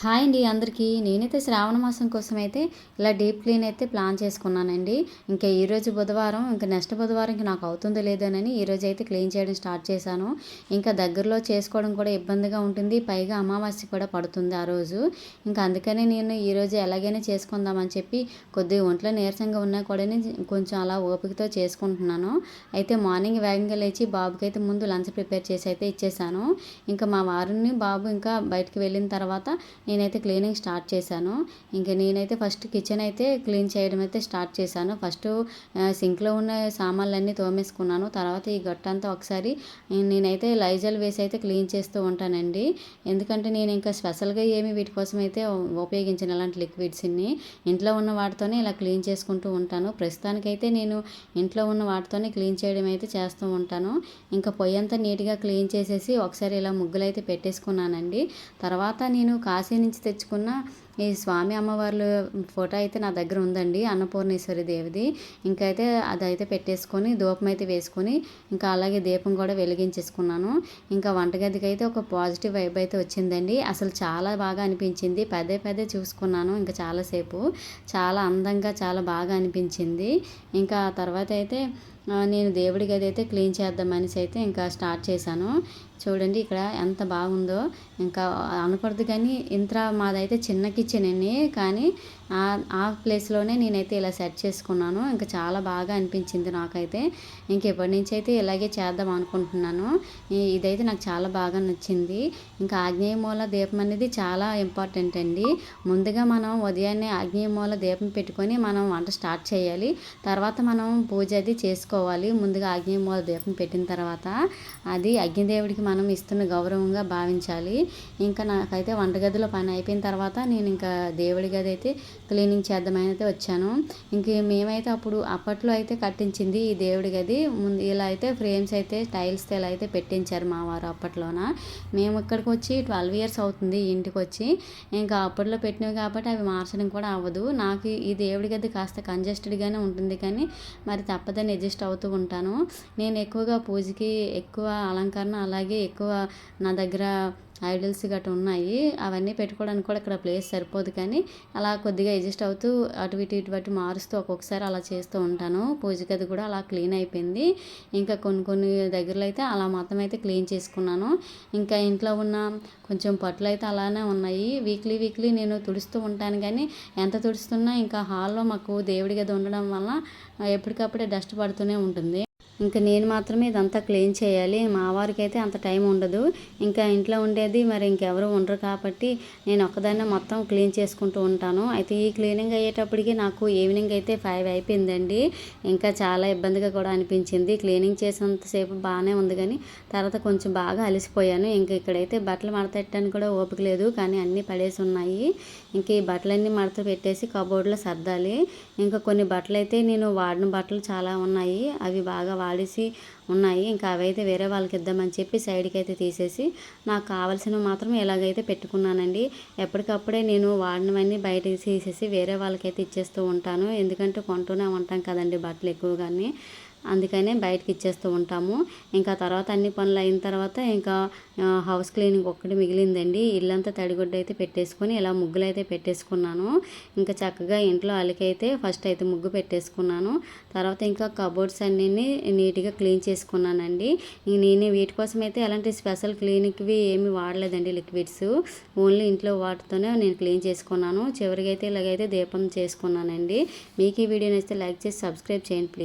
Hi అండి అందరికీ. నేనైతే శ్రావణ మాసం కోసం అయితే ఇలా డీప్ క్లీన్ అయితే ప్లాన్ చేసుకున్నానండి. ఇంకా ఈరోజు బుధవారం, ఇంకా నెక్స్ట్ బుధవారం ఇంక నాకు అవుతుందో లేదోనని ఈరోజు అయితే క్లీన్ చేయడం స్టార్ట్ చేశాను. ఇంకా దగ్గరలో చేసుకోవడం కూడా ఇబ్బందిగా ఉంటుంది. పైగా అమావాస్య కూడా పడుతుంది ఆ రోజు. ఇంకా అందుకనే నేను ఈరోజు ఎలాగైనా చేసుకుందామని చెప్పి కొద్దిగా ఒంట్లో నీరసంగా ఉన్నా కూడా కొంచెం అలా ఓపికతో చేసుకుంటున్నాను. అయితే మార్నింగ్ వేగంగా లేచి బాబుకైతే ముందు లంచ్ ప్రిపేర్ చేసి అయితే ఇచ్చేసాను. ఇంకా మా వారిని బాబు ఇంకా బయటికి వెళ్ళిన తర్వాత నేనైతే క్లీనింగ్ స్టార్ట్ చేశాను. ఇంక నేనైతే ఫస్ట్ కిచెన్ అయితే క్లీన్ చేయడం అయితే స్టార్ట్ చేశాను. ఫస్ట్ సింక్లో ఉన్న సామాన్లన్నీ తోమేసుకున్నాను. తర్వాత ఈ గట్టంతా ఒకసారి నేనైతే లైజాల్ వేసి అయితే క్లీన్ చేస్తూ ఉంటానండి. ఎందుకంటే నేను ఇంకా స్పెషల్గా ఏమి వీటి కోసం అయితే ఉపయోగించిన అలాంటి లిక్విడ్స్ని ఇంట్లో ఉన్న వాటితోనే ఇలా క్లీన్ చేసుకుంటూ ఉంటాను. ప్రస్తుతానికైతే నేను ఇంట్లో ఉన్న వాటితోనే క్లీన్ చేయడం అయితే చేస్తూ ఉంటాను. ఇంకా పొయ్యి అంతా నీట్గా క్లీన్ చేసేసి ఒకసారి ఇలా ముగ్గులు అయితే పెట్టేసుకున్నానండి. తర్వాత నేను కాశీ నుంచి తెచ్చుకున్న ఈ స్వామి అమ్మవార్ల ఫోటో అయితే నా దగ్గర ఉందండి, అన్నపూర్ణేశ్వరి దేవిది. ఇంకైతే అదైతే పెట్టేసుకొని ధూపం అయితే వేసుకొని ఇంకా అలాగే దీపం కూడా వెలిగించేసుకున్నాను. ఇంకా వంటగదికి అయితే ఒక పాజిటివ్ వైబ్ అయితే వచ్చిందండి. అసలు చాలా బాగా అనిపించింది. పదే పదే చూసుకున్నాను ఇంకా చాలాసేపు. చాలా అందంగా చాలా బాగా అనిపించింది. ఇంకా తర్వాత అయితే నేను దేవుడి గది అయితే క్లీన్ చేద్దామనేసి అయితే ఇంకా స్టార్ట్ చేశాను. చూడండి ఇక్కడ ఎంత బాగుందో. ఇంకా అనకూడదు కానీ మాదైతే చిన్న కిచెన్ అండి, కానీ ఆ ప్లేస్లోనే నేనైతే ఇలా సెట్ చేసుకున్నాను. ఇంకా చాలా బాగా అనిపించింది నాకైతే. ఇంకెప్పటి నుంచి అయితే ఇలాగే చేద్దాం అనుకుంటున్నాను. ఇదైతే నాకు చాలా బాగా నచ్చింది. ఇంకా ఆగ్నేయ మూల దీపం అనేది చాలా ఇంపార్టెంట్ అండి. ముందుగా మనం ఉదయాన్నే ఆగ్నేయ మూల దీపం పెట్టుకొని మనం వంట స్టార్ట్ చేయాలి. తర్వాత మనం పూజ అది చేసుకోవాలి. ముందుగా ఆగ్నేయ మూల దీపం పెట్టిన తర్వాత అది అగ్నిదేవుడికి మనం ఇస్తున్న గౌరవంగా భావించాలి. ఇంకా నాకైతే వంటగదిలో పని అయిపోయిన తర్వాత నేను ఇంకా దేవుడి గది అయితే క్లీనింగ్ చేద్దామని అయితే వచ్చాను. ఇంక మేమైతే అప్పట్లో అయితే కట్టించింది ఈ దేవుడి గది. ముందు ఇలా అయితే ఫ్రేమ్స్ అయితే టైల్స్తో ఇలా అయితే పెట్టించారు మా వారు అప్పట్లోన. మేము ఇక్కడికి వచ్చి 12 ఇయర్స్ అవుతుంది ఇంటికి వచ్చి. ఇంకా అప్పట్లో పెట్టినవి కాబట్టి అవి మార్చడం కూడా అవ్వదు. నాకు ఈ దేవుడి గది కాస్త కంజెస్టెడ్గానే ఉంటుంది, కానీ మరి తప్పదని అడ్జస్ట్ అవుతూ ఉంటాను. నేను ఎక్కువగా పూజకి ఎక్కువ అలంకరణ, అలాగే ఎక్కువ నా దగ్గర ఐడల్స్ గట్రా ఉన్నాయి. అవన్నీ పెట్టుకోవడానికి కూడా ఇక్కడ ప్లేస్ సరిపోదు, కానీ అలా కొద్దిగా అడ్జస్ట్ అవుతూ అటు ఇటు మారుస్తూ ఒక్కొక్కసారి అలా చేస్తూ ఉంటాను. పూజ గది కూడా అలా క్లీన్ అయిపోయింది. ఇంకా కొన్ని దగ్గరలో అయితే అలా మొత్తం అయితే క్లీన్ చేసుకున్నాను. ఇంకా ఇంట్లో ఉన్న కొంచెం పట్లు అయితే అలానే ఉన్నాయి. వీక్లీ నేను తుడుస్తూ ఉంటాను, కానీ ఎంత తుడుస్తున్నా ఇంకా హాల్లో మాకు దేవుడి గది ఉండడం వల్ల ఎప్పటికప్పుడే డస్ట్ పడుతూనే ఉంటుంది. ఇంకా నేను మాత్రమే ఇదంతా క్లీన్ చేయాలి. మా వారికి అయితే అంత టైం ఉండదు. ఇంకా ఇంట్లో ఉండేది మరి ఇంకెవరు ఉండరు కాబట్టి నేను ఒక్కదాన్నే మొత్తం క్లీన్ చేసుకుంటూ ఉంటాను. అయితే ఈ క్లీనింగ్ అయ్యేటప్పటికి నాకు ఈవినింగ్ అయితే 5 అయిపోయిందండి. ఇంకా చాలా ఇబ్బందిగా కూడా అనిపించింది. క్లీనింగ్ చేసినంతసేపు బాగానే ఉంది, కానీ తర్వాత కొంచెం బాగా అలసిపోయాను. ఇంకా ఇక్కడైతే బట్టలు మడతెట్టడానికి కూడా ఓపిక లేదు, కానీ అన్నీ పడేసి ఉన్నాయి. ఇంక ఈ బట్టలన్నీ మడత పెట్టేసి కబోర్డ్లో సర్దాలి. ఇంకా కొన్ని బట్టలు అయితే నేను వాడిన బట్టలు చాలా ఉన్నాయి, అవి బాగా వాడేసి ఉన్నాయి. ఇంకా అవైతే వేరే వాళ్ళకి ఇద్దామని చెప్పి సైడ్కి అయితే తీసేసి నాకు కావాల్సినవి మాత్రం ఎలాగైతే పెట్టుకున్నానండి. ఎప్పటికప్పుడే నేను వాడినవన్నీ బయటకి తీసేసి వేరే వాళ్ళకైతే ఇచ్చేస్తూ ఉంటాను. ఎందుకంటే కొంటూనే ఉంటాం కదండి బట్టలు ఎక్కువగానే, అందుకనే బయటకి ఇచ్చేస్తూ ఉంటాము. ఇంకా తర్వాత అన్ని పనులు అయిన తర్వాత ఇంకా హౌస్ క్లీనింగ్ ఒక్కటి మిగిలిందండి. ఇల్లంతా తడిగుడ్డ అయితే పెట్టేసుకొని ఇలా ముగ్గులు అయితే పెట్టేసుకున్నాను. ఇంకా చక్కగా ఇంట్లో అలికైతే ఫస్ట్ అయితే ముగ్గు పెట్టేసుకున్నాను. తర్వాత ఇంకా కబోర్డ్స్ అన్నీ నీట్గా క్లీన్ చేసుకున్నానండి. నేను వీటి కోసం అయితే ఎలాంటి స్పెషల్ క్లీనిక్వి ఏమి వాడలేదండి లిక్విడ్స్. ఓన్లీ ఇంట్లో వాటితోనే నేను క్లీన్ చేసుకున్నాను. చివరికి అయితే ఇలాగైతే దీపం చేసుకున్నానండి. మీకు ఈ వీడియో నచ్చితే లైక్ చేసి సబ్స్క్రైబ్ చేయండి ప్లీజ్.